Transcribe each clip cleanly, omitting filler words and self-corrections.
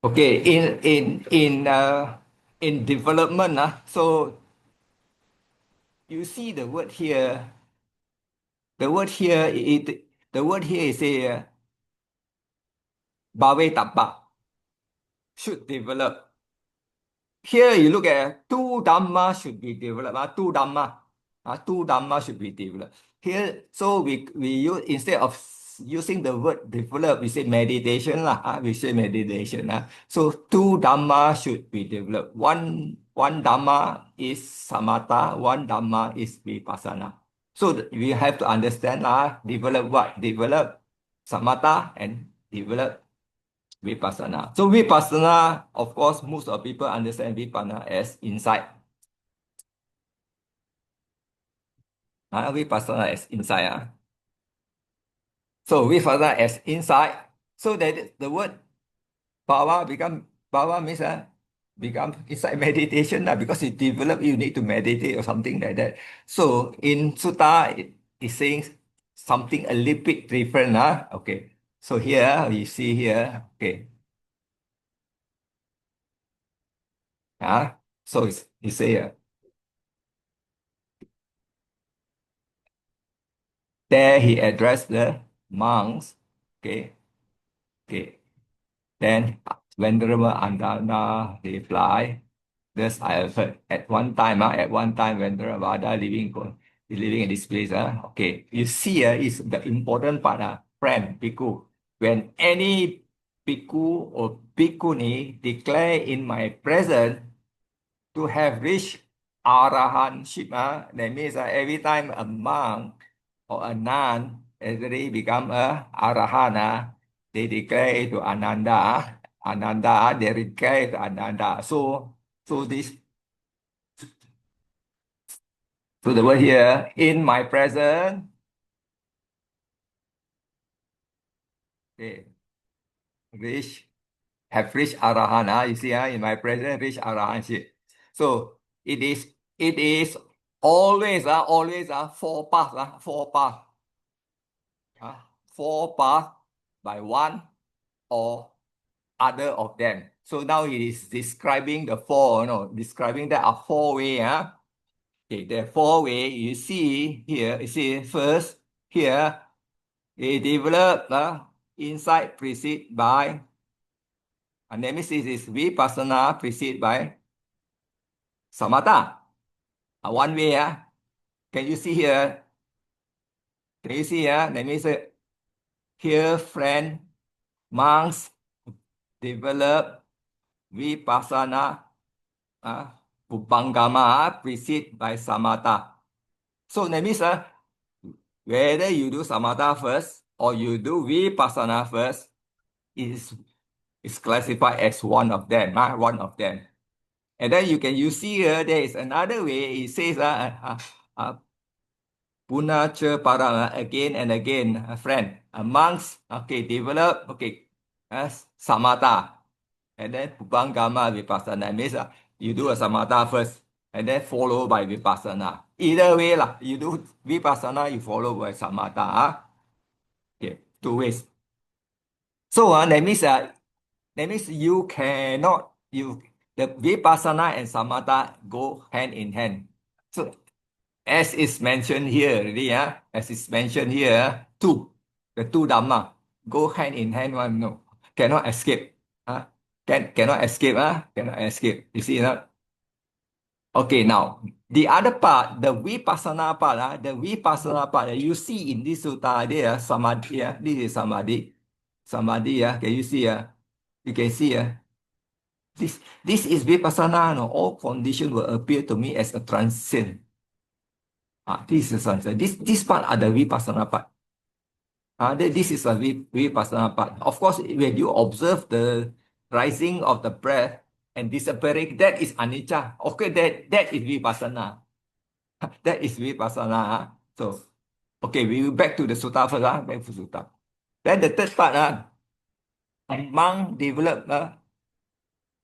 Okay, in development, so you see the word here. The word here is a bawe tapa should develop. Here you look at two dhamma should be developed. Two dhamma should be developed. Here, so we use instead of using the word develop, we say meditation lah. We say meditation. So two dhamma should be developed. One dhamma is samatha, one dhamma is vipassana. So we have to understand develop what? Develop samatha and develop Vipassana. So Vipassana, of course, most of people understand Vipassana as insight. Vipassana as insight. So Vipassana as insight. So that the word bhava means become insight meditation because you develop, you need to meditate or something like that. So in Sutta, it is saying something a little bit different. Okay. So here we see here. Okay. So he say there he addressed the monks. Okay, okay. Then Venerable Andana replied, "Thus I have heard. At one time, Venerable Vada living in this place. Okay, you see, is the important part. Friend, bhikkhu. When any bhikkhu or bhikkhuni declare in my presence to have reached arahantship, that means every time a monk or a nun actually become a arahant, they declare to Ananda, they declare to Ananda. So this, so the word here, in my presence, okay, reach, have reached arahant. You see, in my presence, reach arahantship. So it is always, four paths, four paths by one or other of them. So now it is describing the four, describing that are four way. Okay, the four way you see here, you see first here, they develop insight preceded by, and that means this is vipassana preceded by samatha. One way, can you see here? Can you see here? That means here, friend, monks develop vipassana, Pubangama preceded by samatha. So that means whether you do samatha first or you do vipassana first is classified as one of them. One of them. And then you see here there is another way. It says punacha para again and again, friend. Monks, okay, develop, okay, samatha. And then Pubangama Vipassana means you do a samatha first and then follow by Vipassana. Either way, you do Vipassana, you follow by samatha. Okay, two ways. So that means you cannot, the Vipassana and samatha go hand in hand. So as is mentioned here already, as is mentioned here, the two Dhamma go hand in hand, one no, cannot escape. Cannot escape, cannot escape. You see that? Okay, now the other part, the vipassana part, you see in this sutta there, samadhi, this is samadhi. Samadhi, can you see? You can see, this is vipassana, no? All conditions will appear to me as a transient. This is transient. This part are the vipassana part. This is a vipassana part. Of course, when you observe the rising of the breath and disappearing, that is anicca. Okay, that is vipassana. That is vipassana. So, okay, we will back to the sutta first. Back to sutta. Then the third part, among develop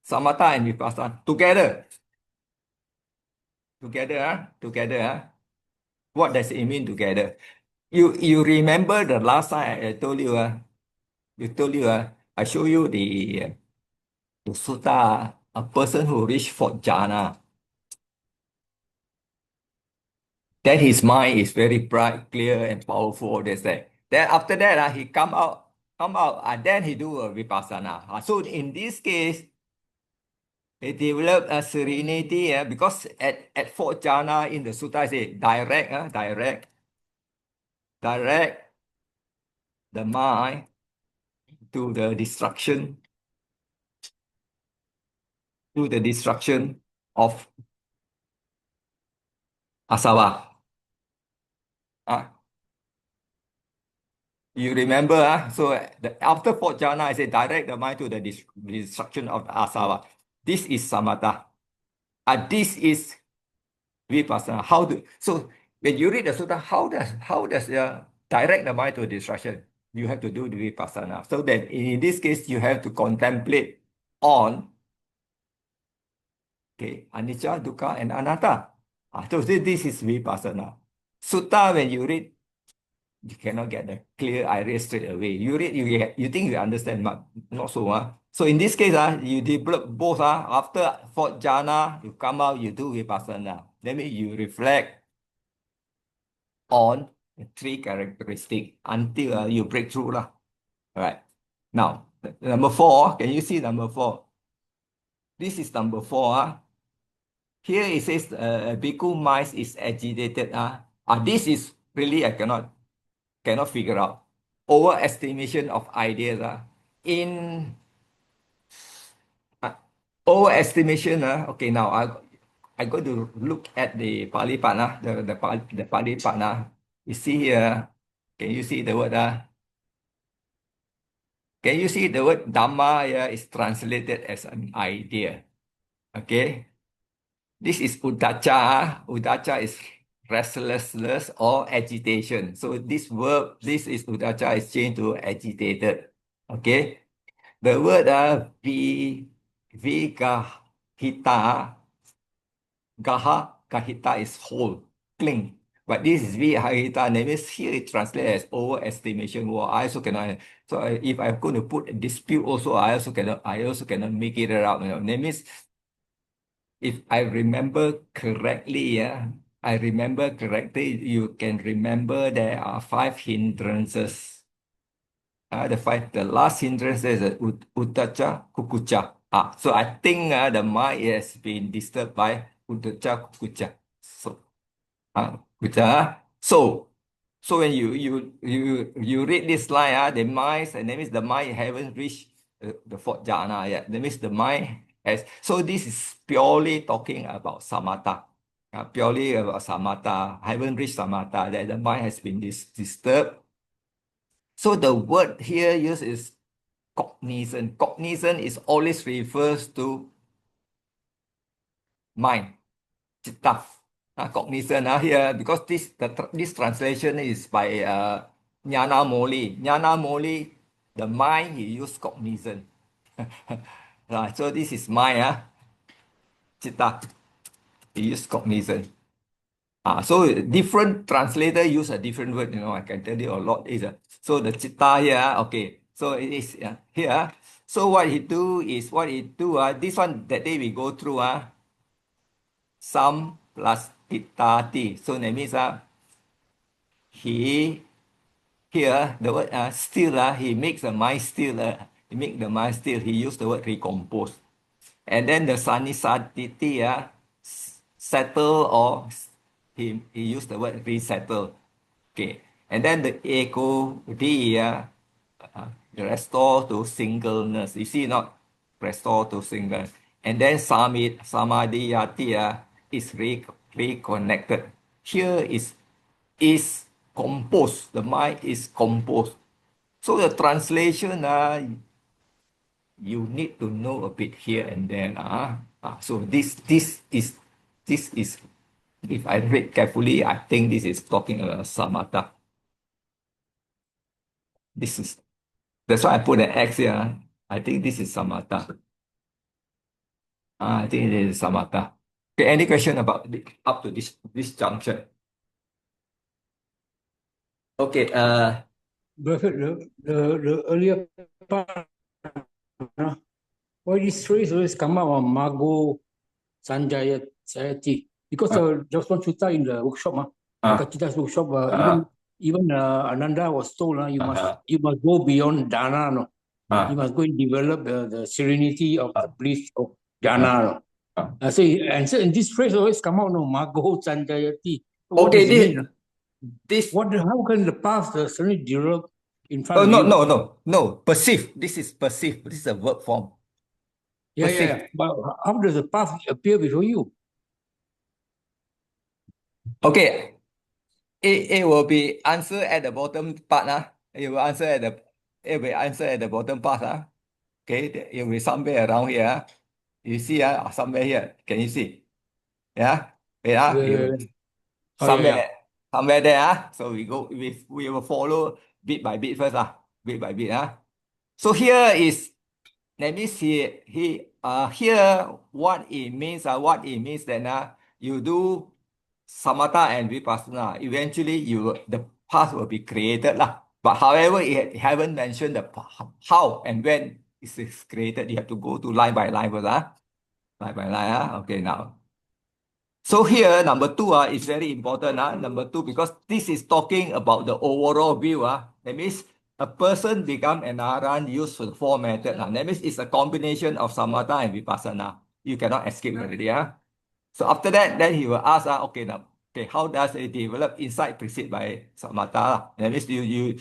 samatha and vipassana together. Together. What does it mean together? You remember the last time I told you, I show you The sutta, a person who reached fourth jhana, then his mind is very bright, clear, and powerful. They say. Then after that, he come out, and then he do a vipassana. So in this case, he develop a serenity, because at fourth jhana in the sutta, I say direct the mind to the destruction of asava. Ah, you remember, so after fourth jhana, I say direct the mind to the destruction of the asava. This is samatha. This is vipassana. So when you read the sutta, how does direct the mind to destruction? You have to do the vipassana. So that in this case, you have to contemplate on, okay, anicca, dukkha, and anatta. So this is vipassana. Sutta, when you read, you cannot get the clear idea straight away. You read, you think you understand, but not so. So in this case, you develop both. After fourth jhana, you come out, you do vipassana. That means you reflect on the three characteristics until you break through. All right. Now, number four, can you see number four? This is number four. Here it says bhikkhu mind is agitated. This is really I cannot figure out. Overestimation of ideas. In uh, overestimation, okay, now I go to look at the Pali part, the Pali part. You see here, can you see the word? Can you see the word Dhamma here is translated as an idea? Okay. This is udacha. Udacha is restlessness or agitation. So this verb, this is udacha, is changed to agitated. Okay. The word vigahita, kahita is whole, cling. But this is vigahita, that means here it translates as overestimation. Well, I also cannot. So if I'm going to put a dispute also, I also cannot make it out. That means if I remember correctly, I remember correctly, you can remember there are five hindrances. The last hindrance is uddhacca, kukucca. So I think the mind has been disturbed by uddhacca, kukucca. So, kukucca. So when you read this line, the mind, and that means the mind haven't reached the fourth jhana yet. That means the mind has. So this is purely talking about samatha. Purely about samatha. Haven't reached samatha. That the mind has been disturbed. So the word here used is cognizant. Cognizant is always refers to mind, citta. Cognizant here, because this translation is by Jnana Moli. Jnana Moli, the mind, he used cognizant. Right, so this is mind, citta. He used cognizant. So different translator use a different word, I can tell you a lot. So the citta here, okay. So it is here. So this one, that day we go through, some plus itati. So that means he here the word still, he makes the mind still, he make the mind still. He used the word recompose. And then the sanisatiti, settle, or he used the word resettle. Okay. And then the echo D, restore to singleness. You see, not restore to singleness. And then samadhiyati, is reconnected. Here is composed. The mind is composed. So the translation, you need to know a bit here and there. So this is, if I read carefully, I think this is talking about samatha. This is That's why I put an X here. I think this is samatha. I think it is samatha. Okay, any question about up to this junction? Okay, But the earlier part, why this phrase always come out on Mago Sanjayati? Because there was one tutor in the workshop, Kakachita's workshop, even Ananda was told, you must go beyond jhana, no? You must go and develop the serenity of the bliss of jhana. No? So this phrase always come out, no, Mago Sanjayati. What Okay, does it mean? this How can the path suddenly develop in front oh of no you? no no no perceive. This is perceive. This is a verb form. Yeah. Perceive. But how does the path appear before you? Okay, it will be answer at the bottom part. It will answer at the bottom part. Okay, it will be somewhere around here. You see, somewhere here. Can you see? Yeah. Wait, Uh, oh, yeah. somewhere there. So we will follow bit by bit first. Bit by bit. So here is, let me see. Here what it means that you do samatha and vipassana. Eventually, the path will be created lah. But however, it haven't mentioned the how and when it is created. You have to go to line by line first. Line by line. Okay, now. So here, number two is very important. Number two, because this is talking about the overall view. That means a person become an Aran used for the four methods. That means it's a combination of samatha and vipassana. You cannot escape already. So after that, then he will ask, okay, now, okay, how does it develop? Insight preceded by samatha. That means you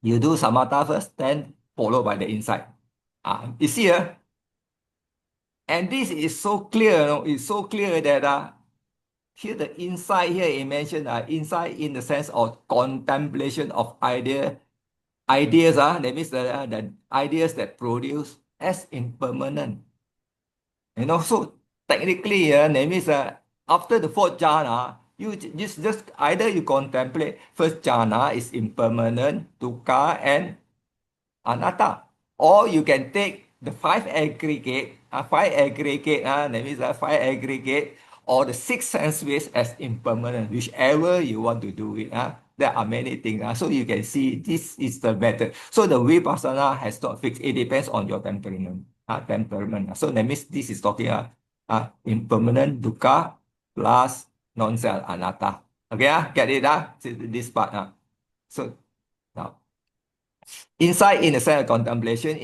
do samatha first, then followed by the insight. You see, and this is so clear. It's so clear that here the insight here it mentioned insight in the sense of contemplation of ideas. That means the ideas that produce as impermanent. So technically, that means after the fourth jhana, you just either you contemplate first jhana is impermanent, dukkha, and anatta. Or you can take the five aggregate, that means five aggregate, or the six sense ways as impermanent, whichever you want to do it. There are many things. So you can see this is the method. So the vipassana has not fixed. It depends on your temperament. So that means this is talking impermanent, dukkha, plus non-self, anatta. Okay, get it? This part. So now, insight in the sense of contemplation,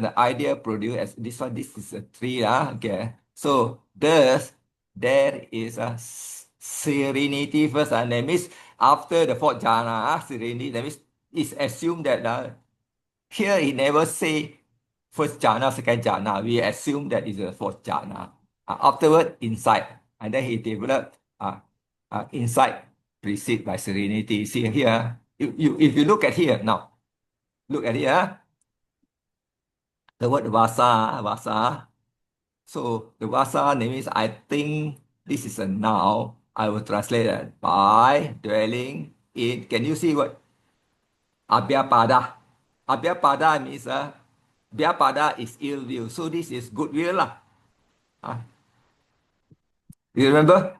the idea produced as this one, this is a tree. Okay. So thus there is a serenity first. And that means after the fourth jhana, serenity, that means it's assumed that here he never say first jhana, second jhana. We assume that is the fourth jhana. Afterward, insight. And then he developed insight preceded by serenity. See here, if you look at here now, look at it, the word vasa. So the vasa means I think this is a noun. I will translate it by dwelling in. Can you see what abhyapada? Abhyapada means abhyapada is ill will. So this is good will lah. You remember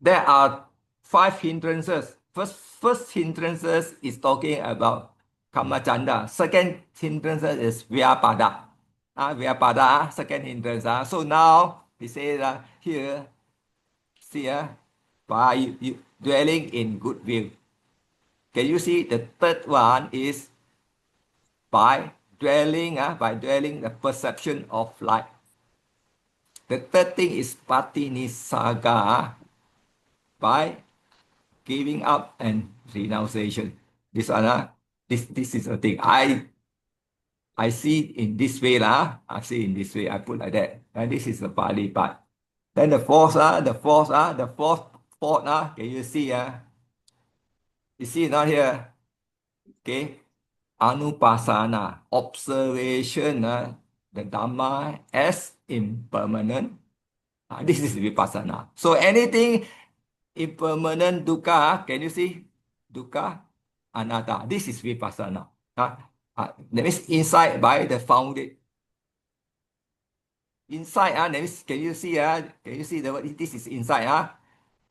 there are five hindrances. First hindrances is talking about kamachanda. Second hindrances is vyapada. Vyapada, second hindrance. So now he says here, see, by dwelling in goodwill. Can you see the third one is by dwelling the perception of light. The third thing is patinisaga, by giving up and renunciation. This one, this is a thing. I see in this way lah. I see in this way. I put like that. And this is the Pali part. Then the fourth, can you see? You see not here? Okay. Anupasana, observation, the Dhamma as impermanent. This is vipassana. So anything impermanent dukkha, can you see? Dukkha, anatta. This is vipassana. That means insight by the founded. Insight, that means can you see? Can you see the word? This is insight.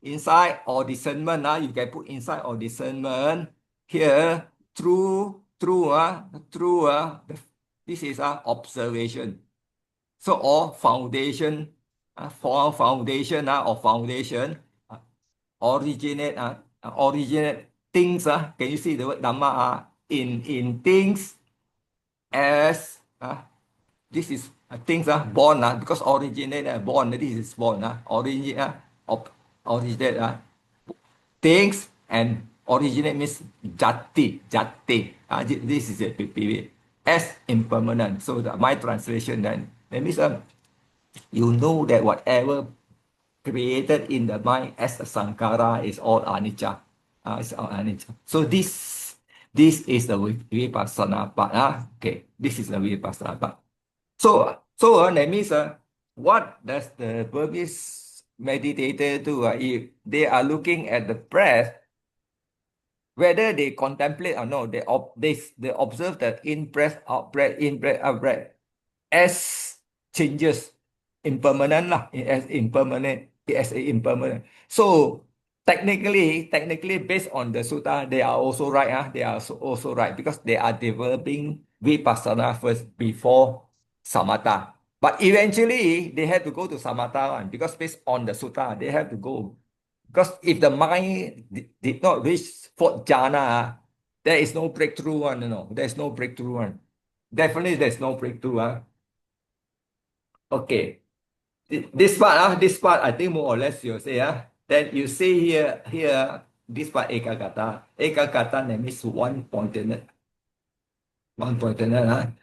Insight or discernment. You can put insight or discernment here through the This is a observation. So all foundation, for foundation or foundation, originate originate things. Can you see the word Dhamma in things as this is things born because originate born. This is born origin originate things and originate means jati. This is a PPV as impermanent. So my translation then that means you know that whatever created in the mind as a sankara is all anicca. It's all anicca. So this is the vipassana part. Okay, this is the vipassana part. So that means what does the Burmese meditator do? If they are looking at the breath, whether they contemplate or not, they observe the in breath, out breath, in breath, out breath as changes, impermanent lah, as impermanent. So technically based on the sutta, they are also right. They are also right because they are developing vipassana first before samatha. But eventually they have to go to samatha one because based on the sutta, they have to go. Because if the mind did not reach fourth jhana, there is no breakthrough one. There's no breakthrough one. Definitely, there's no breakthrough. Okay. This part, I think more or less you say, then you see here, this part ekagata. Ekagata that means one pointedness.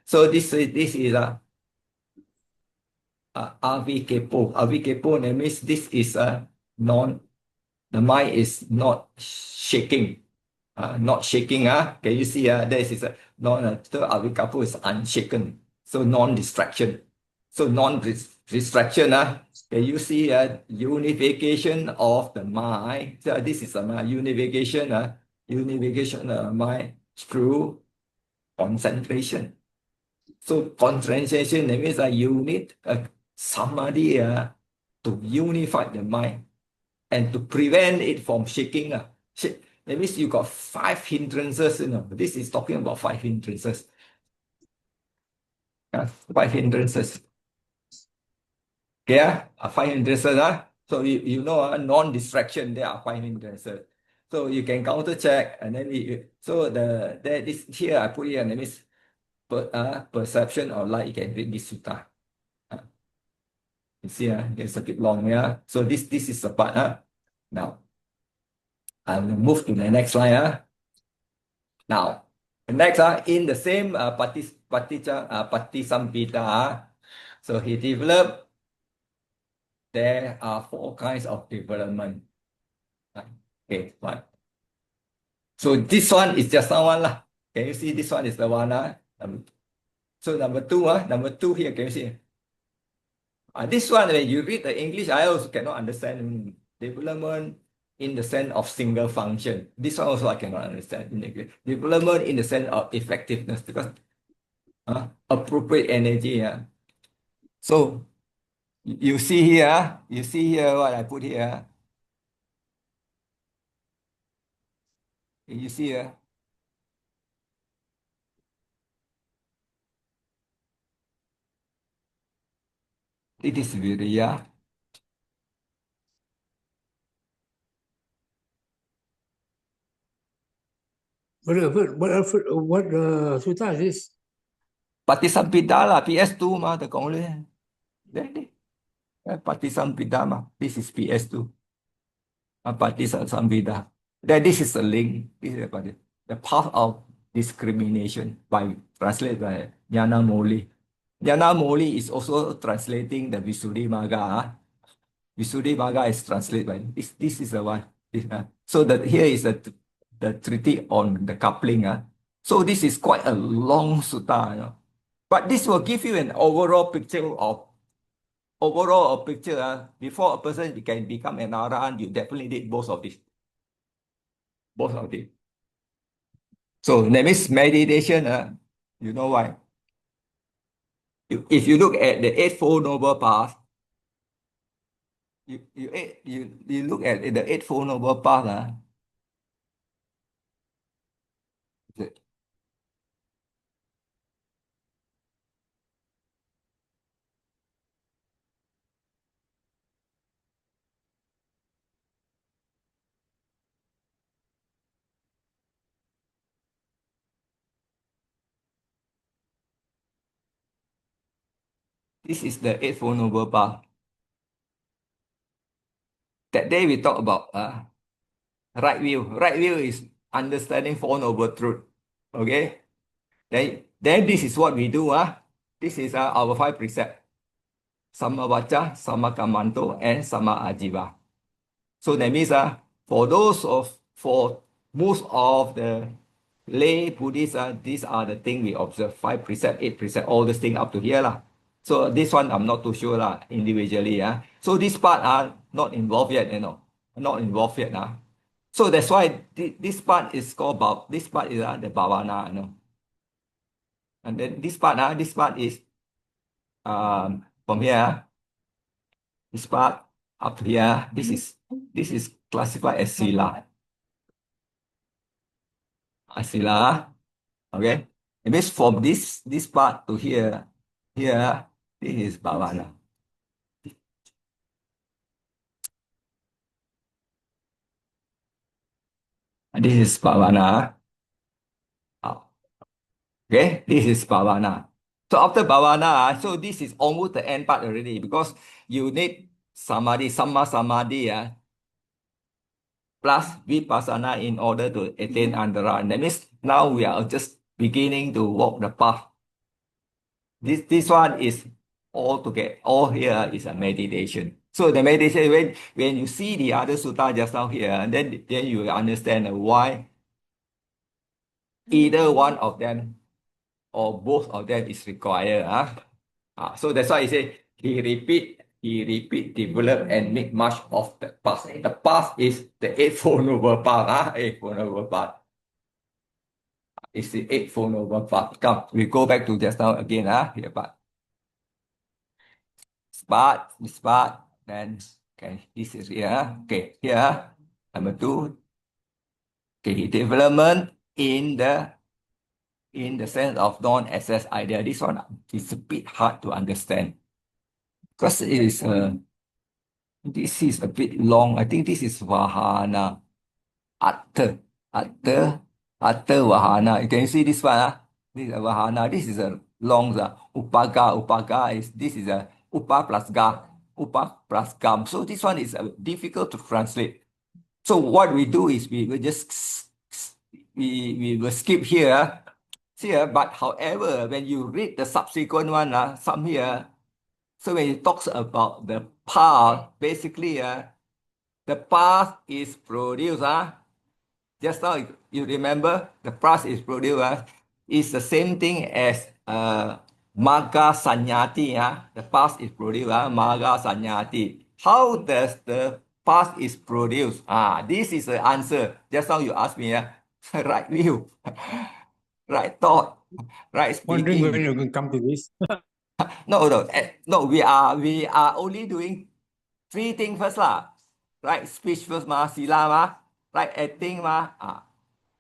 So this is avikepo. Avikepo that means this is a the mind is not shaking. Not shaking. Can you see? There is a so avikapo is unshaken. So non-distraction. So non-distraction. Can you see unification of the mind? So this is a unification. Unification of the mind through concentration. So concentration that means you need somebody to unify the mind and to prevent it from shaking. That means you got 5 hindrances. This is talking about 5 hindrances. 5 hindrances. Okay, 5 hindrances. So you know non-distraction, there are 5 hindrances. So you can counter check and then so this here I put here, that means perception of light. You can read this sutta. You see, it's a bit long. So this is the part. Now I will move to the next line. Now, next, in the same Patisampita, so he developed, there are 4 kinds of development. Okay, one. So this one is just one lah. Can you see this one is the one? So number two here, can you see? This one, when you read the English, I also cannot understand development in the sense of single function. This one also I cannot understand in English. Development in the sense of effectiveness because appropriate energy. So you see here what I put here. You see here. It is Viriya. What sutta is this? Patisampida lah, PS2 mah, the Kong Patisampida mah. This is PS2. Patisampida. Then this is the link. This is the path of discrimination by translated by Jnana Moli. Jnana Moli is also translating the Visuddhimagga. Visuddhimagga is translated by this is the one. So that here is the treatise on the coupling. So this is quite a long sutta. But this will give you an overall picture before a person can become an arahant, you definitely need both of these. Both of these. So that means meditation, you know why? If you look at the Eightfold Noble Path, you look at the Eightfold Noble Path. This is the Eightfold Noble Path. That day we talk about right view. Right view is understanding Four Noble Truth. Okay? Then this is what we do. This is our five precepts. Sama Vaca, Sama Kamanto, and Sama Ajiva. So that means for most of the lay Buddhists, these are the things we observe. Five precept, eight precept, all these things up to here. Lah. So this one I'm not too sure individually. So this part are not involved yet, Not involved yet. So that's why this part is called this part is the bhavana, And then this part is from here, this part up to here, this is classified as sila. Sila. Okay. It means from this part to here, this is bhavana. This is bhavana. Okay, this is bhavana. So after bhavana, so this is almost the end part already because you need samadhi, samma samadhi, plus vipassana in order to attain andhara. That means now we are just beginning to walk the path. This one is all together. All here is a meditation. So the meditation, when you see the other sutta just now here, and then you understand why either one of them or both of them is required. So that's why he say he repeat, develop, and make much of the past. The past is the Eightfold Noble Path. Eightfold Noble Path. It's the Eightfold Noble Path. Come, we go back to just now again. Here, but this part, then okay, this is here. Okay, here, number two. Okay, development in the sense of non-access idea. This one is a bit hard to understand because this is a bit long. I think this is Vahana. Atta, Vahana. You can see this one. This is a Vahana. This is a long. Upaga this is a Upa plus Ga. Upa plus Gam. So this one is difficult to translate. So what we do is we will just we will skip here. Here, but however, when you read the subsequent one, some here, so when it talks about the path, basically, the path is produced. Just now, you remember the path is produced. It's the same thing as Magga Sanyati. The path is produced. Magga Sanyati. How does the path is produced? This is the answer. Just now you asked me. Right view, right thought, right Wondering when speaking. you're going to come to this. No. We are only doing three things first lah. Right, speech first sila right, acting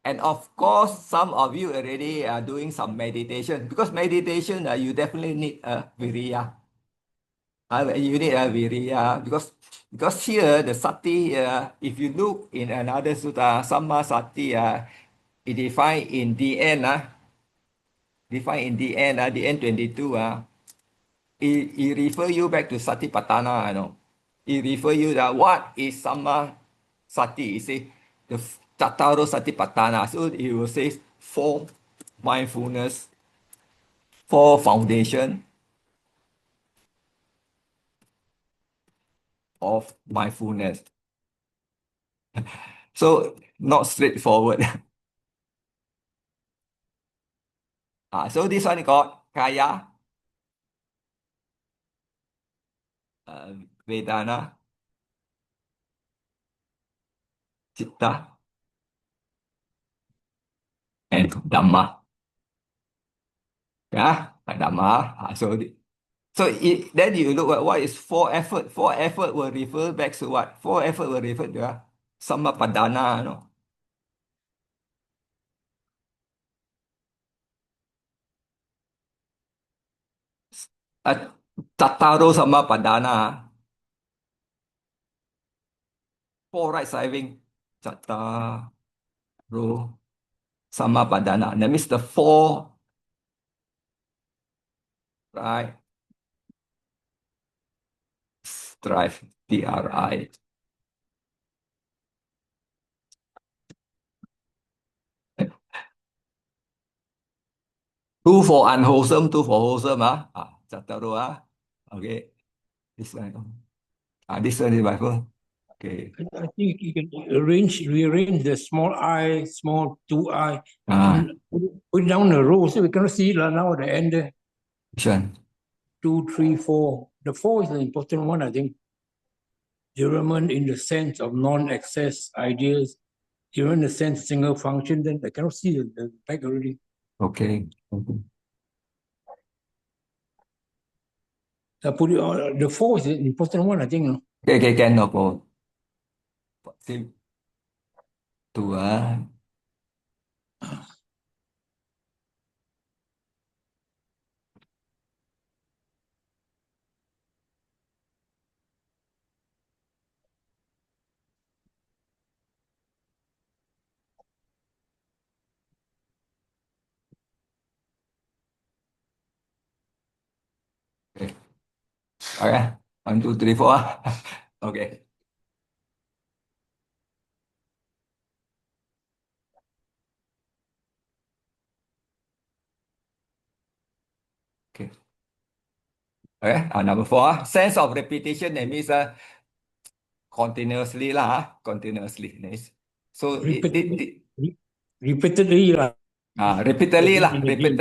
and of course some of you already are doing some meditation because meditation you definitely need a viriya. You need a viriya because here the sati if you look in another sutta samma sati it defined in the end the end 22 it refer you back to Satipatthana, It refer you that what is Samma Sati? It say the Tattaro Satipatthana. So it will say four mindfulness, four foundation of mindfulness. So not straightforward. So this one called Kaya, Vedana, Chitta, and Dhamma. Dhamma. Then you look at what is four effort. Four effort will refer back to what? Four effort will refer to Sammapadana, Tattaro Sammapadana. Four right saving. Tattaro Sammapadana. That means the four, right? drive, DRI. Two for unwholesome, two for wholesome. Satu okay. This one. This one is my phone. Okay. I think you can rearrange the small I, small 2I, Ah, and put it down the row so we cannot see it now at the end there. which one? 2, 3, 4. The 4 is an important one, I think. Derailment in the sense of non-access ideas. Derailment in the sense single function, then I cannot see the back already. Okay. I put it on, the 4 is an important one, I think. Okay, can no problem. Sim two Okay. Okay. 1, 2, 3, 4. Okay. Okay. Okay. Number 4. Sense of repetition, that means continuously lah. Continuously. Nice. So Repeatedly, repeatedly, repeatedly again lah, and again.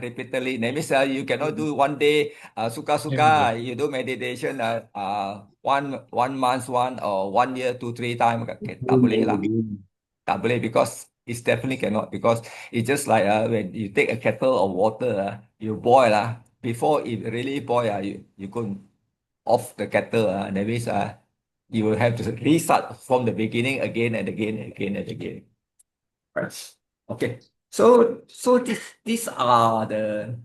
repeatedly. That means you cannot do one day suka-suka, you do meditation 1 month one or 1 year 2, 3 times. Okay, tak boleh lah. Tak boleh because it's definitely cannot because it's just like when you take a kettle of water, you boil before it really boil you go off the kettle that means you will have to restart from the beginning again and again and again and again. Right. Okay. So these are the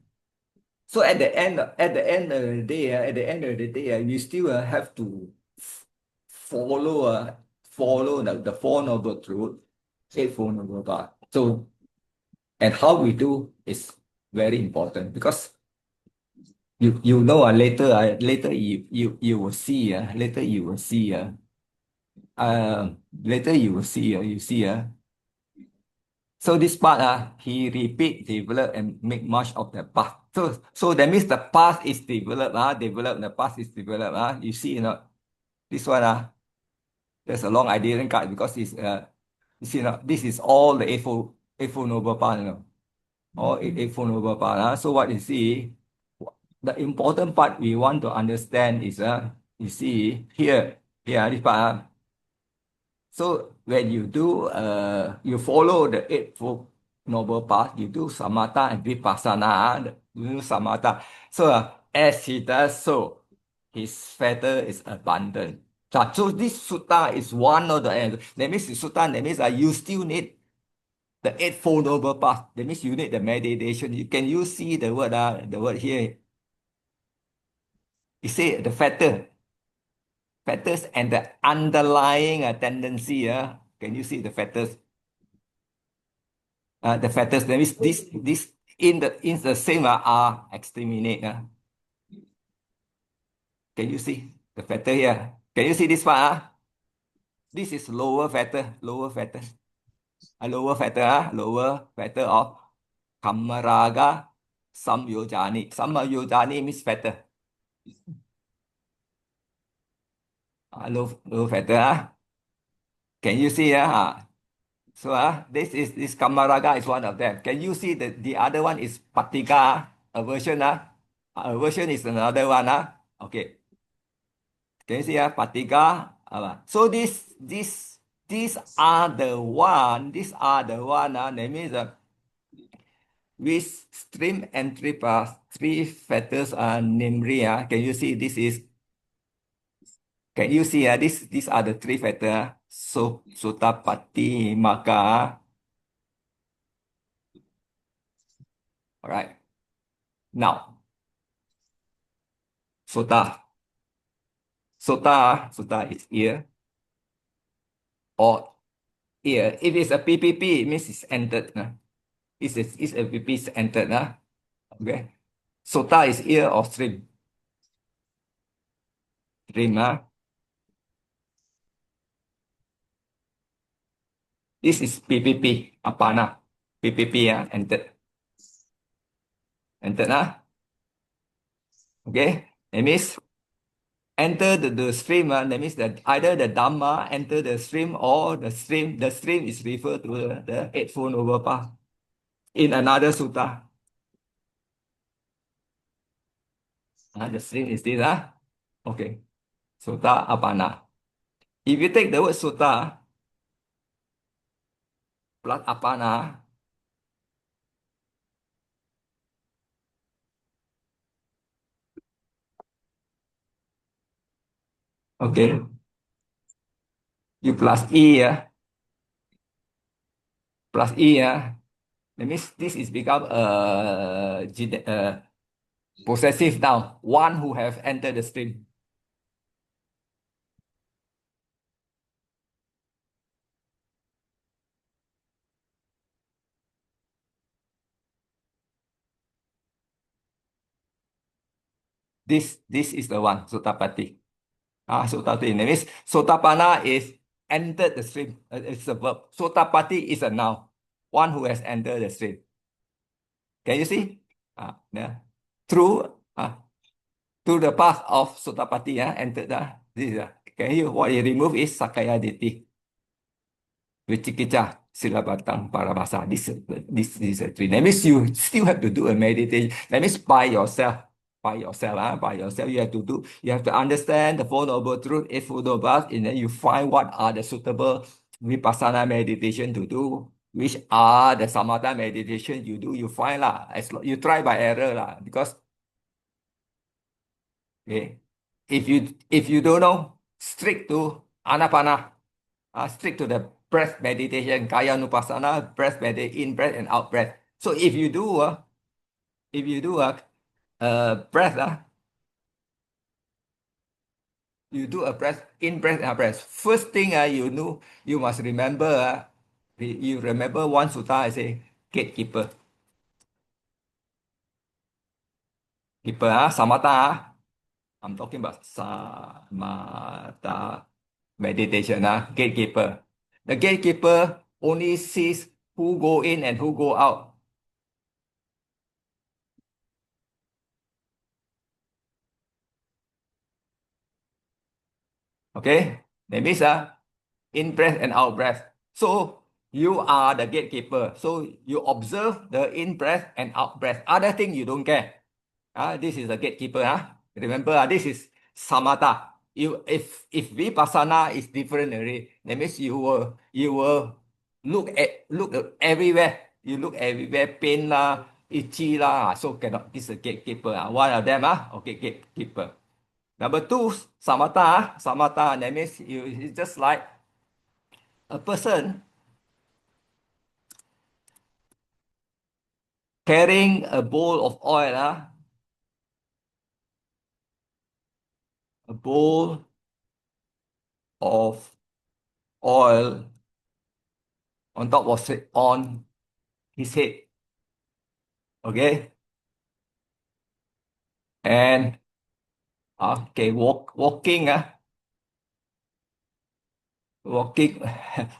so at the end of the day, you still have to follow follow the Four Noble Truth, Four Noble Path. So and how we do is very important because you know later you will see later you will see later you will see you see so this part he repeat, develop, and make much of the past. So that means the past is developed, develop, the past is developed. You see, this one there's a long I didn't cut because it's you see, this is all the Eightfold Noble Path, all Eightfold Noble Path. So what you see, the important part we want to understand is you see here this part. So when you do, you follow the Eightfold Noble Path, you do samatha and vipassana, you do samatha. So as he does so, his fetter is abundant. So this sutta is one of the ends. That means sutta, that means you still need the Eightfold Noble Path. That means you need the meditation. Can you see the word here? You say the fetters and the underlying tendency. Can you see the fetters? The factors that means this in the same are exterminate. Can you see the factor here? Can you see this part? This is lower factor, lower factor of Kamaraga Samyojani. Samyojani means factor. Low factor. Can you see? So this Kamaraga is one of them. Can you see the other one is Patika aversion? Aversion is another one. Okay. Can you see Patika? So these are the one. These are the one. That means with stream entry path, three factors are namely. Can you see this is? Can you see these are the three factors. So Sotapatti Maka. All right. Now Sota. Sota is ear or ear. If it's a PPP, it means it's entered. It's a PP is entered. Okay. Sota is ear or stream. Stream. This is PPP. Apana. PPP. Entered. Entered. Okay. That means enter the stream. That means that either the Dhamma enter the stream or the stream is referred to the Eightfold Noble Path in another sutta. The stream is this. Okay. Sutta Apana. If you take the word sutta plus Apana, okay, you plus E, plus E, that means this is become possessive noun, one who have entered the stream. This is the one, Sotapati. Sotapati. That means Sotapana is entered the stream. It's a verb. Sotapati is a noun, one who has entered the stream. Can you see? Yeah. Through, through the path of Sotapati, entered. This is, can you, what you remove is Sakaya Ditti. Vicikicca, Silabatang, Parabasa. This is a three. That means you still have to do a meditation. That means by yourself. By yourself, by yourself, you have to understand the Four Noble Truth, Eightfold Noble Path, and then you find what are the suitable Vipassana meditation to do, which are the Samatha meditation you do, you find lah. You try by error lah, because okay, if you don't know, strict to Anapana, strict to the breath meditation, Kaya Nupassana, breath meditation, in breath and out breath. So if you do breath, you do a breath, in breath and out breath. First thing you know, you must remember, you remember one sutta, I say, gatekeeper. Keeper, samatha, I'm talking about samatha meditation, gatekeeper. The gatekeeper only sees who go in and who go out. Okay? That means in breath and out breath. So you are the gatekeeper. So you observe the in breath and out breath. Other thing you don't care. This is the gatekeeper. Remember, this is samatha. If vipassana is different already, that means you will look everywhere. You look everywhere, pain lah, itchy lah. So cannot. This is a gatekeeper. One of them. Okay, gatekeeper. Number two, samatha. Samatha, that means it's just like a person carrying a bowl of oil, a bowl of oil on top of it, on his head. Okay, and okay, walking, walking,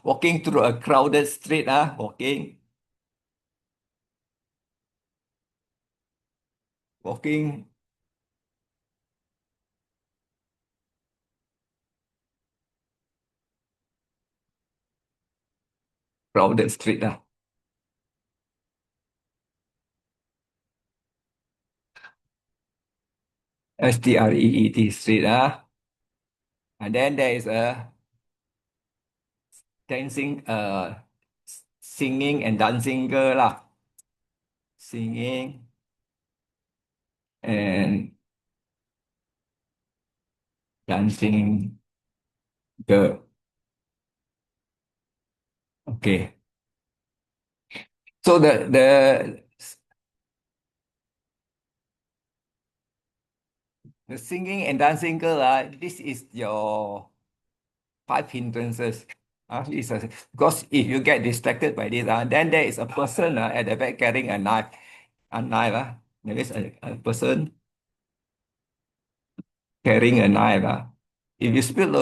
walking through a crowded street, walking, crowded street, street, street, and then there is a dancing, singing and dancing girl lah, singing and dancing girl. Okay, so the singing and dancing girl, this is your five hindrances. Because if you get distracted by this, then there is a person at the back carrying a knife. A knife, there is a person carrying a knife. if you spill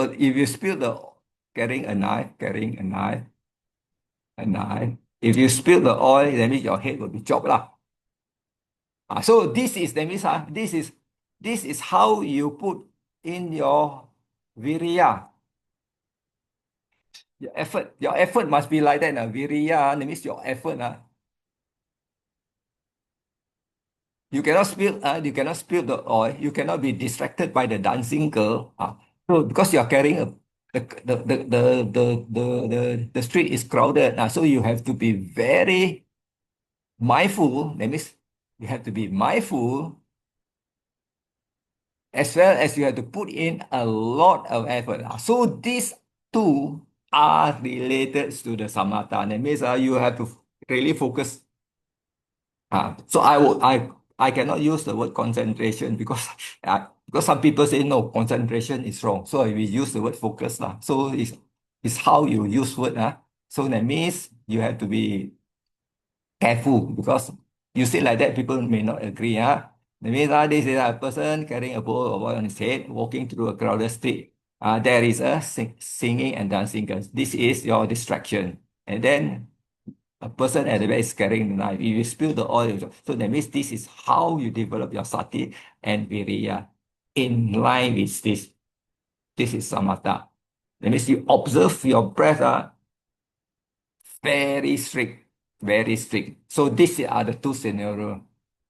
the carrying a knife. If you spill the oil, that means your head will be chopped lah. So this is that means this is how you put in your virya. Your effort must be like that. Virya, that means your effort. You cannot spill the oil. You cannot be distracted by the dancing girl. So because you are carrying the street is crowded. So you have to be very mindful. That means you have to be mindful as well as you have to put in a lot of effort. So these two are related to the samatha. That means you have to really focus. So I cannot use the word concentration because some people say no, concentration is wrong. So we use the word focus lah. So it's how you use word. So that means you have to be careful because you say like that, people may not agree. That means this is a person carrying a bowl of oil on his head, walking through a crowded street. There is a singing and dancing girl. This is your distraction. And then a person at the back is carrying the knife. If you spill the oil, so that means this is how you develop your sati and viriya in line with this. This is samatha. That means you observe your breath. Very strict, very strict. So these are the two scenarios.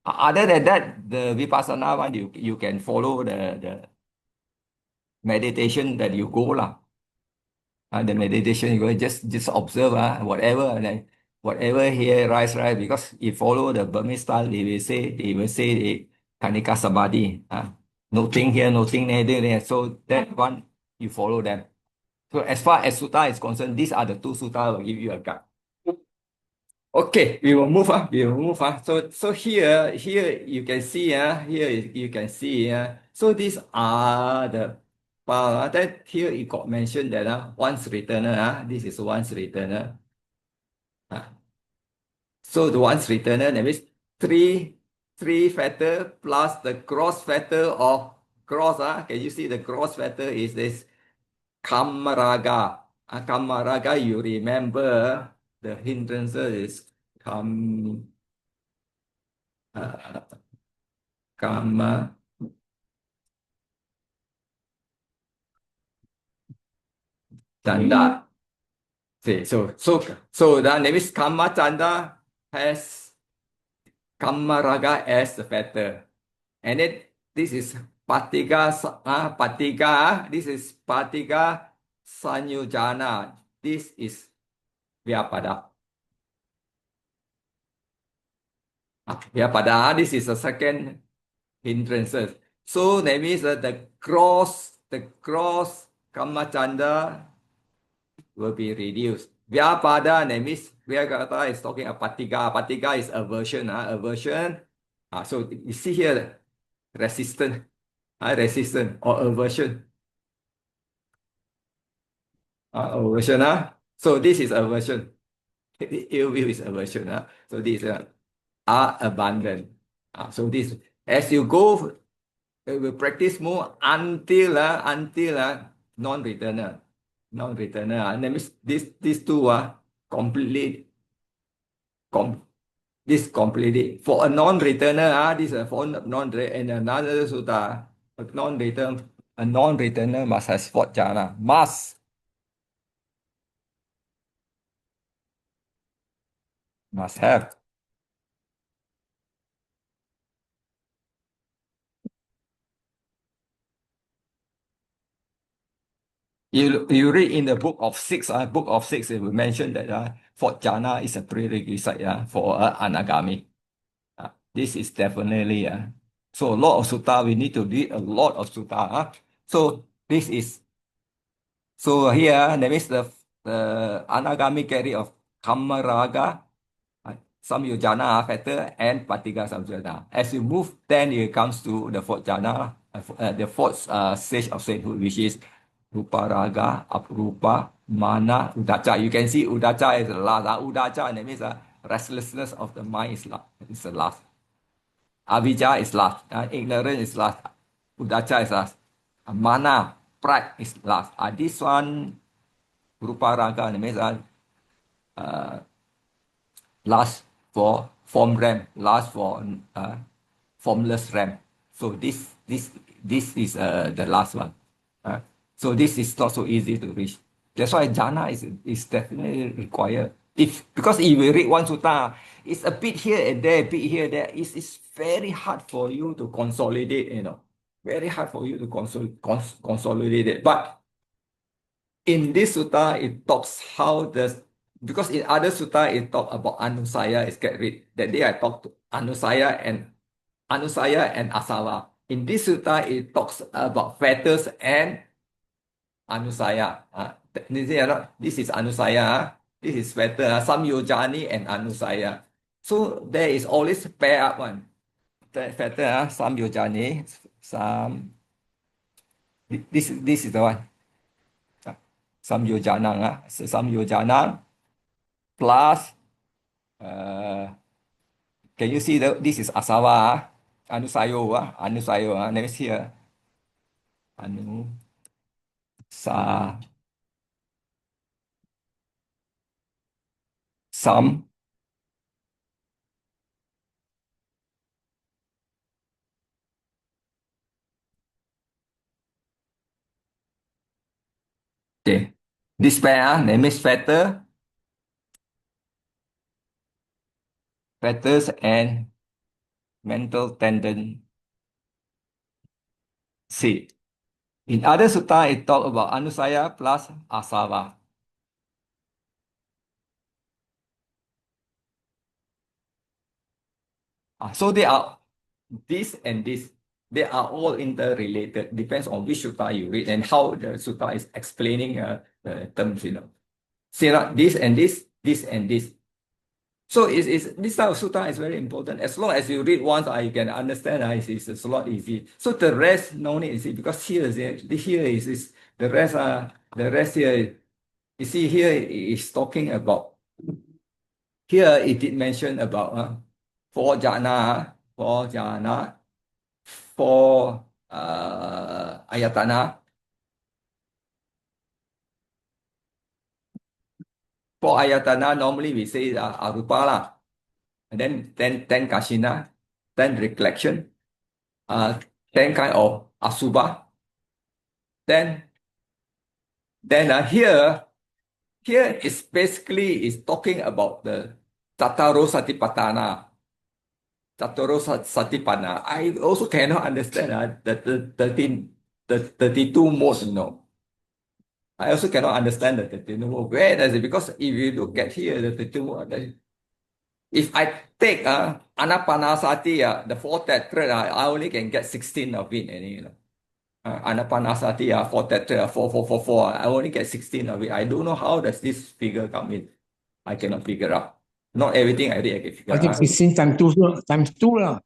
Other than that, the vipassana one, you can follow the meditation that you go lah. The meditation you go just observe whatever and then whatever here rise because if follow the Burmese style, they will say the kanika samadhi. Nothing here, nothing there. So that one you follow them. So as far as sutta is concerned, these are the two sutta will give you a guide. Okay, we will move. We will move. So here you can see. Here you can see. So these are the that here it got mentioned that once returner. This is once returner. So the once returner, that means three factor plus the cross factor of cross. Can you see the cross factor is this kamaraga. Kamaraga, you remember the hindrances is kam uh, kama tanda. See, so that means kama tanda has kamaraga as the factor, and then this is patiga. This is patiga sanyojana. This is vyapada. Vyapada. This is the second hindrances. So that means the cross kamacanda will be reduced. Vyapada, that means Vyagata is talking about patiga. Patiga is aversion. Aversion. So you see here, resistance or aversion. Aversion. So this is aversion. Ill will is aversion. So these are abundant. So this, as you go, we practice more until non-returner. And that means these two are completely completely for a non-returner. This is for non-returner and another sutta. A non-returner must have spot jhana. Must have. You read in the book of six. It will mention that fourth jhana is a prerequisite for anagami. This is definitely so a lot of sutta. We need to read a lot of sutta. So this is so here that means the anagami carry of kamaraga, samyojana factor, and patiga samyojana. As you move, then it comes to the fourth jhana, the fourth stage of sainthood, which is Ruparaga, Aprupa, Mana, Udacha. You can see Udacha is the last. Udacha, that means restlessness of the mind is the last. Avijja is last. Ignorance is last. Udacha is last. Mana, pride is last. This one, rupa raga, that means uh, last for form RAM, last for formless RAM. So this is the last one. Uh, so this is not so easy to reach. That's why jhana is definitely required. If because if you read one sutta, it's a bit here and there, a bit here and there. It's very hard for you to consolidate. Very hard for you to consolidate it. But in this sutta, it talks how the because in other sutta it talk about anusaya is get rid. That day I talked to Anusaya and Asava. In this sutta, it talks about fetters and Anusaya. This is Anusaya. This is fetter. Samyojani and Anusaya. So there is always pair up one. Fetter, Samyojani, Sam. This is the one. Samyojanang. Samyojanang plus can you see this is Asava? Anusayo. Anusayo. Let me see. Anu. Sa. Some. Okay. This pair, name is fetters and mental tendency. In other sutta, it talk about anusaya plus asava. So they are this and this. They are all interrelated. Depends on which sutta you read and how the sutta is explaining the terms. Say that this and this and this. So this type of sutta is very important. As long as you read once, you can understand. It's a lot easy. So the rest no need. You see, because here is the rest. The rest here. You see here is talking about. Here it did mention about four jhana, four ayatana. For ayatana, normally we say arupa lah. And then 10 kashina, 10 recollection, 10 kind of asubha. Then here is basically is talking about the Tataro Satipatthana. Tataro Satipatthana. I also cannot understand the 32 modes, I also cannot understand the 32 modes. Where does it? Because if you look at here, the 32 modes, if I take Anapanasati, the four tetrad, I only can get 16 of it. Anapanasati, four tetrad, 4. I only get 16 of it. I don't know how does this figure come in. I cannot figure out. Not everything I read I can figure I think out. 16 times 2 lah.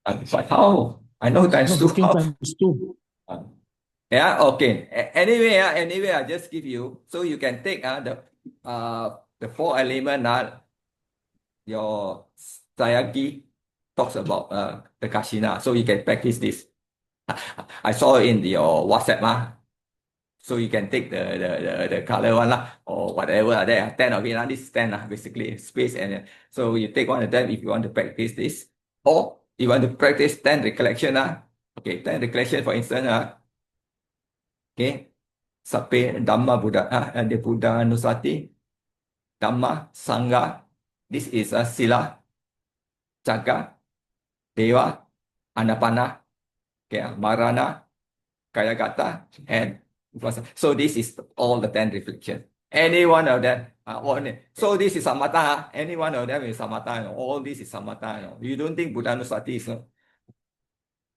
But how? I know times No, 2. 16 How? times 2. Yeah, okay. Anyway, I just give you. So you can take the four element, your Sayagi talks about the Kashina. So you can practice this. I saw it in your WhatsApp. So you can take the color one or whatever. There are 10 of it. This is 10 basically space. And so you take one of them if you want to practice this. Or you want to practice 10 recollection. Okay, 10 recollection for instance. Okay. Sape Dhamma Buddha. The Buddha Nusati. Dhamma Sangha. This is a Sila. Jaga. Deva. Anapana. Okay, Marana. Kayagata. And so this is all the 10 reflections. Any one of them. So this is samatha. Any one of them is samatha. All this is samatha. You don't think Buddhanusati is not?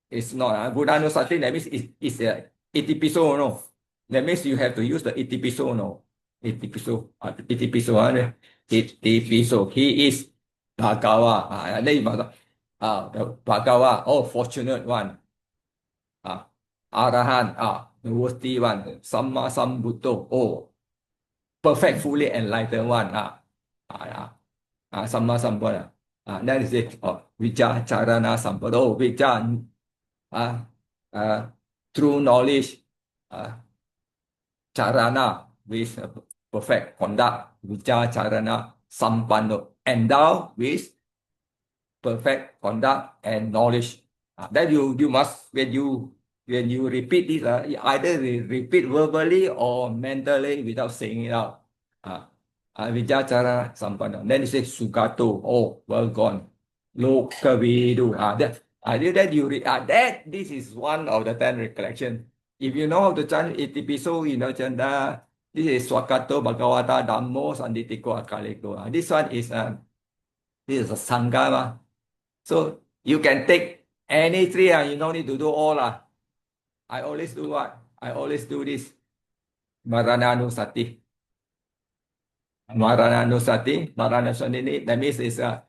It's not. Buddhanusati, that means it's itipiso, no? That means you have to use the itipiso, no? Itipiso. Itipiso. He is Bhagawa. Then you must, the Bhagawa, fortunate one. Arahan, the worthy one. Samma Sambuddho, perfect, fully enlightened one. Samma Sambuddha. That is it. Vicharana Sambuddho. True knowledge. charana with perfect conduct, vija charana sampano, endowed with perfect conduct and knowledge. Then you must when you repeat this, you either repeat verbally or mentally without saying it out. Vijacara sampana. Then you say sugato. Oh, well gone. Lokavidu. That you that this is one of the 10 recollection. If you know how to chant itipiso, you know chanda. This is swakato bhagavata dhammo sanditiko akaliko. This is a sangha. So you can take any three, you don't need to do all. I always do what? I always do this. Marananusati. Marananusati. Marananusati. That means uh,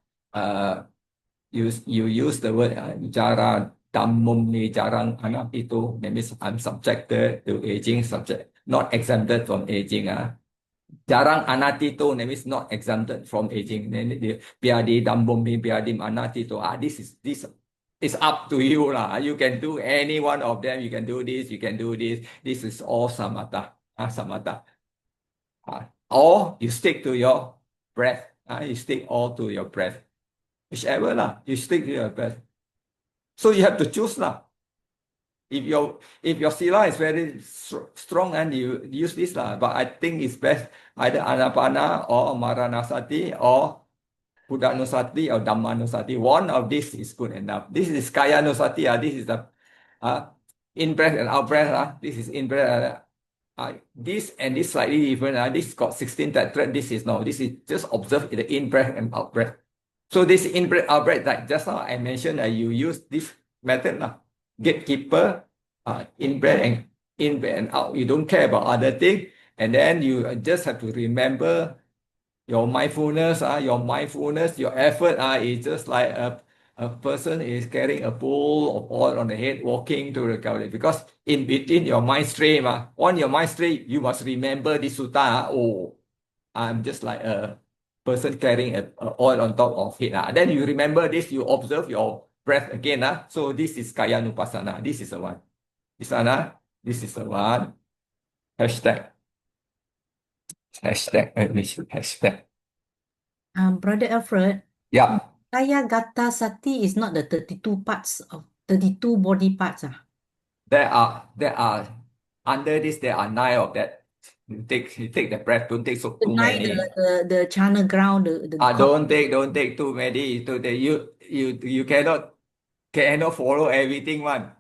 you use the word jara dhammum ni jarang anak itu. That means I'm subjected to aging, not exempted from aging. Jarang anatito, that means not exempted from aging. Then piadi dambum piadim anatito. This is up to you lah. You can do any one of them. You can do this. You can do this. This is all samatha. Samatha. Or you stick to your breath. You stick all to your breath. Whichever lah. You stick to your breath. So you have to choose lah. If your sila is very strong and you use this lah, but I think it's best either anapana or maranasati or buddhanusati or dhammanusati. One of this is good enough. This is kayanusati. This is the in breath and out breath. This is in breath. This and this slightly different. This got 16 tetrad. This is no. This is just observe the in breath and out breath. So this in breath, out breath, like just now I mentioned, you use this method lah. Gatekeeper, in breath and out. You don't care about other things, and then you just have to remember your mindfulness. Your effort. Is just like a person is carrying a bowl of oil on the head, walking to the Gaudi. Because in between your mind stream, on your mind stream, you must remember this sutta. Oh, I'm just like a person carrying a oil on top of it. Then you remember this, you observe your breath again. So this is kaya nupasana. This is the one. This is the one. Hashtag. Hashtag. Brother Alfred, Yeah. Kaya Gata Sati is not the 32 parts of 32 body parts. There are under this, there are 9 of that. You take the breath, don't take The too nine, many. the channel ground, the Don't take too many. You cannot follow everything one.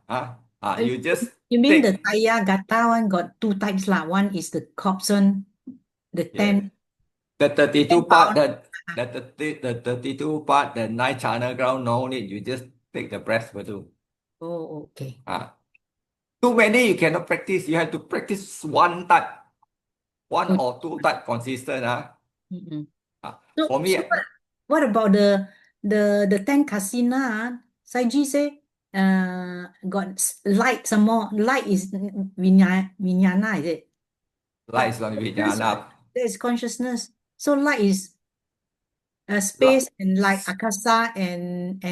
You just You mean the take Kaya Gata one got 2 types lah. One is the Corpson, the 10. the 32 10 part, pound. the 32 part, the 9 channel ground, no need. You just take the breath will do. Oh, okay. Too many you cannot practice. You have to practice one type, one or two type consistent. So, For me, what about the 10 kasina? Saiji say got light some more. Light is vinyana, is it? light is not vijnana. There is consciousness. So light is space and light, akasa and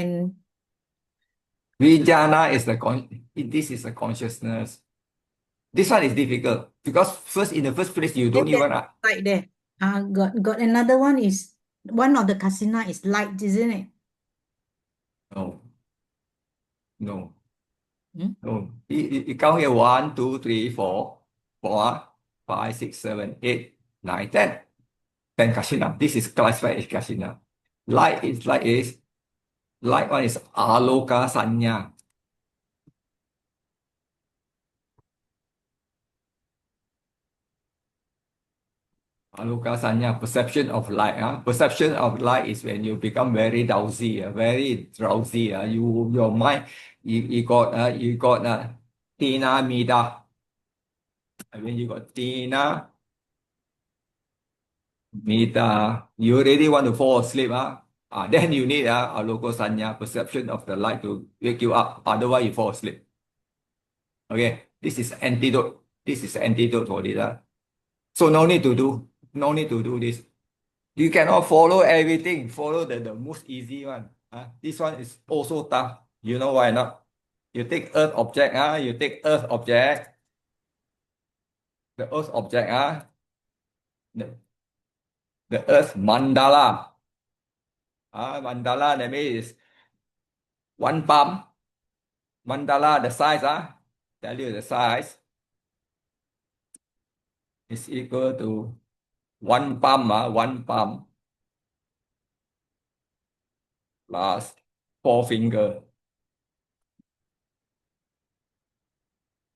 Vijnana is this is a consciousness. This one is difficult because in the first place you don't even light there. Got another one is one of the kasina is light, isn't it? No. You count here 1, 2, 3, 4, 5, 6, 7, 8, 9, 10. 10 kasina. This is classified as kasina. Light one is aloka sanya. Aloka sanya, perception of light. Perception of light is when you become very drowsy. Your mind, you got tina mida. When you got tina mida, you already want to fall asleep. Then you need aloka sanya, perception of the light to wake you up. Otherwise, you fall asleep. Okay, this is antidote. This is antidote for this. So no need to do this. You cannot follow everything. Follow the most easy one. This one is also tough. You know why not? You take earth object. the earth object, the, the earth mandala. Mandala, that means one palm. Mandala, the size, tell you the size is equal to one palm, one palm plus four finger.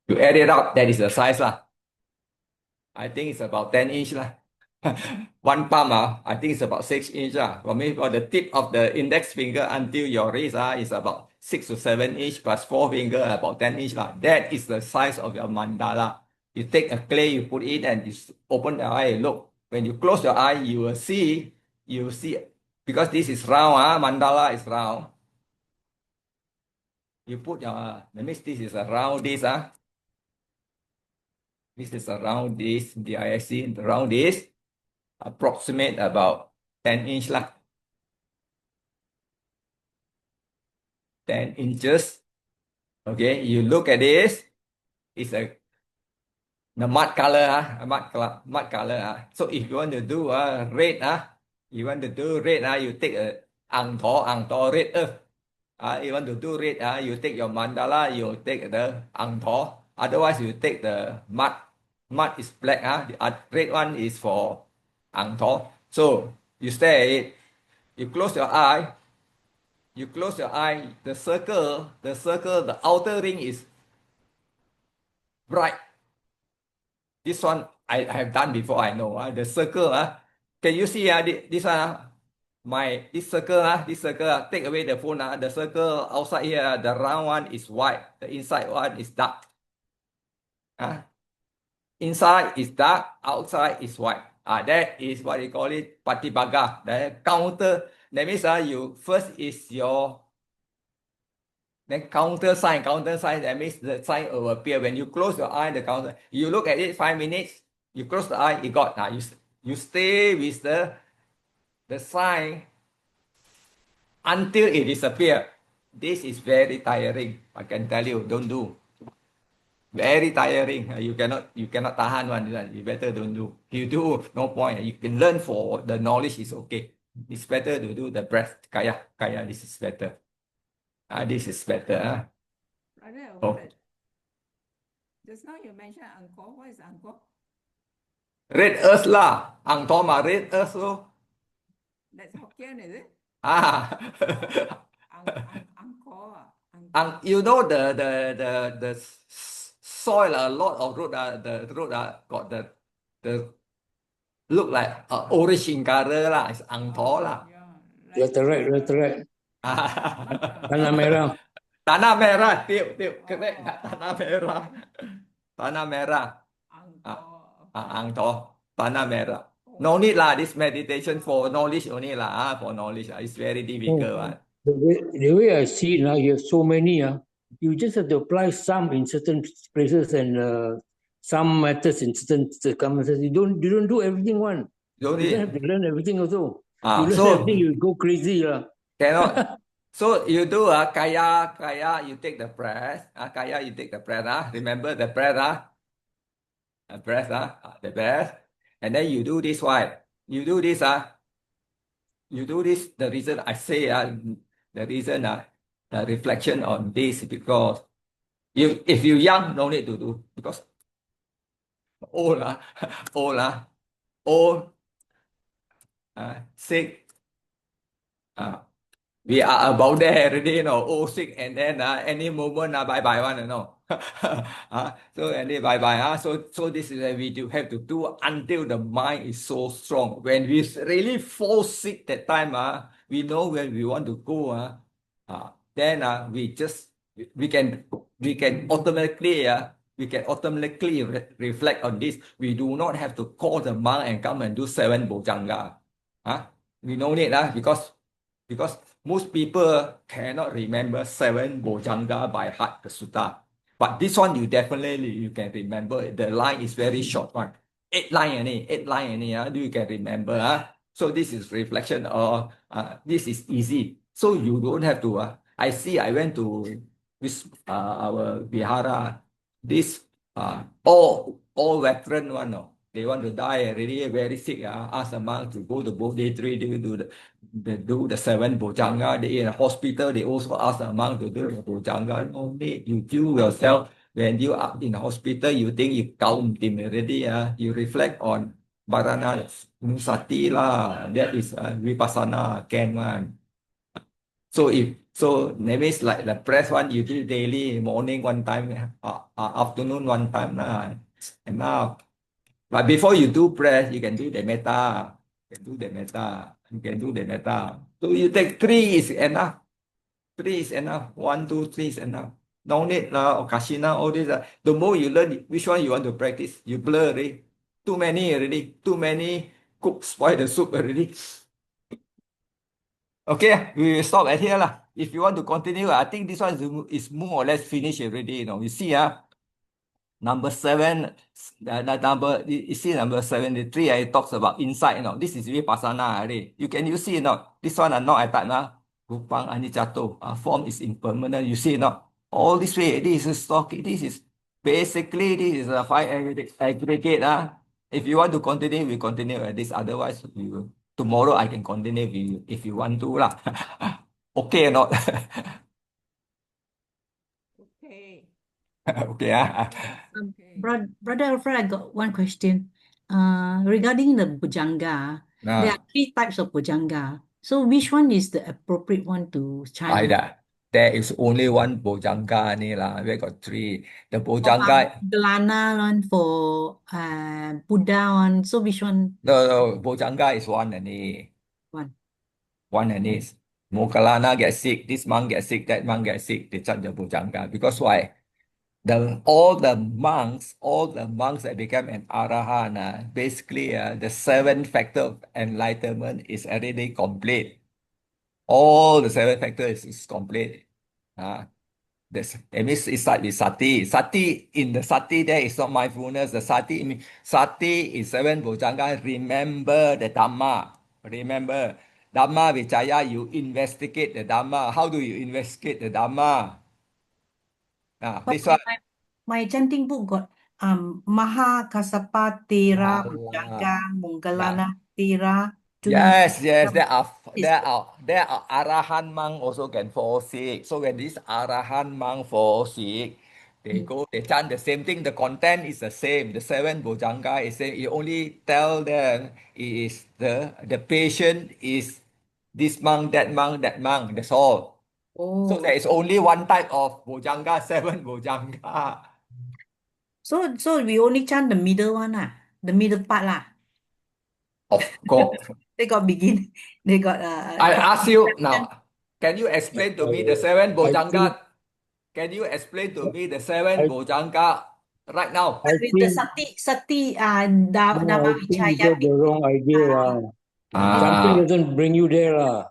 You add it up, that is the size lah. I think it's about 10 inch lah. One palm, I think it's about 6 inch lah. For me, for the tip of the index finger until your wrist, is about 6 to 7 inch plus four finger, about 10 inch lah. That is the size of your mandala. You take a clay, you put it, and you open the eye, look. When you close your eye, you will see, because this is round, mandala is round. You put that means this is around this, this is around this, DISC, around this, approximate about 10 inch lah. 10 inches. Okay, you look at this, it's the mud color, mud color. So if you want to do red, you take a ang red earth. You want to do red, you take your mandala, you take the ang. Otherwise, you take the mud. Mud is black, the red one is for ang. So you stare at it, you close your eye. The circle, the outer ring is bright. This one I have done before, I know. The circle, can you see this one? This circle, take away the phone. The circle outside here, the round one is white. The inside one is dark. Inside is dark, outside is white. That is what you call it, patibaga. The counter. That means you first is your then counter sign. That means the sign will appear when you close your eye. The counter. You look at it 5 minutes. You close the eye. It got. You stay with the sign until it disappear. This is very tiring. I can tell you. Don't do. Very tiring. You cannot tahan one. You better don't do. You do, no point. You can learn for the knowledge is okay. It's better to do the breath. Kaya. This is better. This is better. Just now you mentioned Angkor. What is Angkor? Red earth lah. Angkor ma red earth lo. That's Hokkien, is it? Angkor. You know the soil, a lot of road, the road got the look like orange in color lah. It's Angkor lah. Rotaract. Tanah merah. Tanah merah, tiup, correct. Tanah merah. Angkor. Tanah merah. No need lah, this meditation for knowledge only lah. For knowledge, it's very difficult. The way I see it now, you have so many. You just have to apply some in certain places and some methods in certain circumstances. You don't do everything one. You don't have to learn everything also. You learn everything, you go crazy. Cannot. So you do kaya, you take the breath. Kaya, you take the breath. Remember the breath. The breath. And then you do this one. You do this. You do this. The reason I say the reason the reflection on this because if you're young, no need to do because old, sick. We are about there already, sick, and then any moment, bye-bye one, so any bye-bye, so this is what we do have to do until the mind is so strong. When we really fall sick that time, we know when we want to go, then we can automatically reflect on this. We do not have to call the monk and come and do 7 bojanga. We no need because most people cannot remember 7 bojanga by heart, the sutta. But this one you can remember. The line is very short one. 8 line only, you can remember. So this is reflection or this is easy. So you don't have to. I went to this our vihara. This all all veteran one, no. They want to die already, very sick. Ask the monk to go to day 3, they do the 7 bojanga. They in a hospital, they also ask the monk to do the bojanga. No need. You do yourself. When you are in the hospital, you think you count him already. You reflect on Barana Nusati lah. That is Vipassana can one. So that means like the press one you do daily, morning one time, afternoon one time lah. Enough. But before you do press, you can do the metta. You can do the metta. You can do the metta. So you take 3 is enough. 3 is enough. 1, 2, 3 is enough. No need lah, Okashina, all this. The more you learn, which one you want to practice, you blur already. Too many already. Too many cook spoil the soup already. Okay, we will stop at here lah. If you want to continue, I think this one is more or less finished already. You see, number 7, you see number 73, I talks about insight. This is Vipassana already. You see, this one are not attack na. Rupang Anichato. Form is impermanent. You see, all this way, this is stock. This is basically this is a 5 aggregate. If you want to continue, we continue at this. Otherwise, we will. Tomorrow I can continue if you want to lah. Okay or not? Okay. Okay. Okay. Brother Alfred, I got one question. Regarding the bujanga, there are 3 types of bujanga. So which one is the appropriate one to chant? There is only one bojanga ni lah. We got 3. The For bojanga. Galana one, for Buddha one. So which one? No, bojanga is one only. One. One and is. Mokalana gets sick. This monk gets sick. That monk gets sick. They chant the bojanga. Because why? All the monks that become an arahant, basically the 7 factor of enlightenment is already complete. All the 7 factors is complete. That means it starts with sati. Sati, in the sati there is not mindfulness. The sati is 7 bojanga. Remember the Dhamma. Remember. Dhamma Vicaya, you investigate the Dhamma. How do you investigate the Dhamma? But This one. my chanting book got Maha Kasapa Tera Allah. Bujanga Monggalana Tera. Yes, there are Arahan monk also can fall sick. So when this Arahan monk fall sick, they chant the same thing. The content is the same. The 7 bojanga is same. You only tell them is the patient is this monk, that monk, that monk. That's all. So there is only one type of bojanga, 7 bojanga. So we only chant the middle one the middle part lah. Of course. They got begin. They got I ask you now, can you explain to me the 7 bojanga? Can you explain to me the 7 bojanga right now? I with the think, sati no, Dhamma I think you Vicaya got the wrong idea. Chanting doesn't bring you there.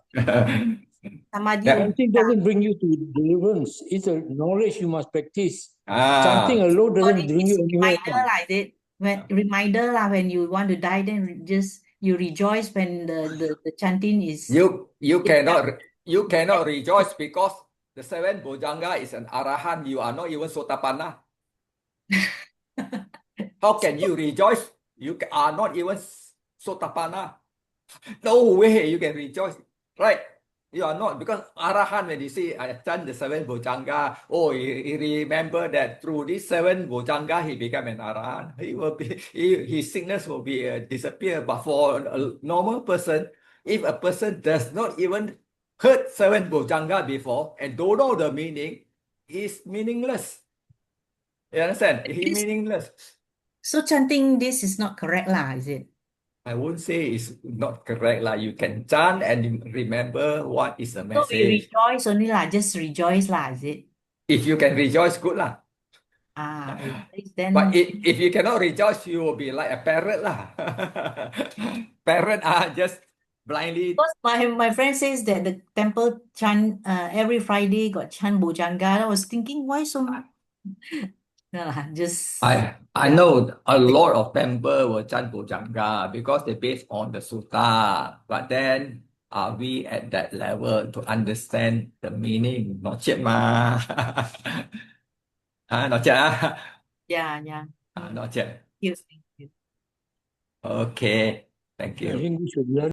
Samadhi. Chanting doesn't bring you to deliverance. It's a knowledge you must practice. Chanting alone doesn't bring you anywhere. Reminder like that. Reminder lah, when you want to die, then just you rejoice when the chanting is. You cannot rejoice because the 7 bojanga is an arahant. You are not even sotapanna. How can you rejoice? You are not even sotapanna. No way you can rejoice, right? You are not, because arahant, when you say I chant the 7 bojanga, he remember that through this 7 bojanga he became an arahant. His sickness will be disappear. But for a normal person, if a person does not even heard 7 bojanga before and don't know the meaning, he's meaningless. You understand? He's meaningless. So chanting this is not correct lah, is it? I won't say it's not correct lah. You can chant and remember what is the So we message. rejoice only lah, just rejoice lah, is it? If you can rejoice, good lah. Rejoice then. But if you cannot rejoice, you will be like a parrot lah. Parrot are just blindly. Because my friend says that the temple chant every Friday got chant bojanga. I was thinking, why so? No lah, just. I know a lot of temple will chant bojanga because they based on the sutta. But then are we at that level to understand the meaning? Not yet ma. Not yet. Yeah. Not yet. Yes, thank you. Okay, thank I you. think we should learn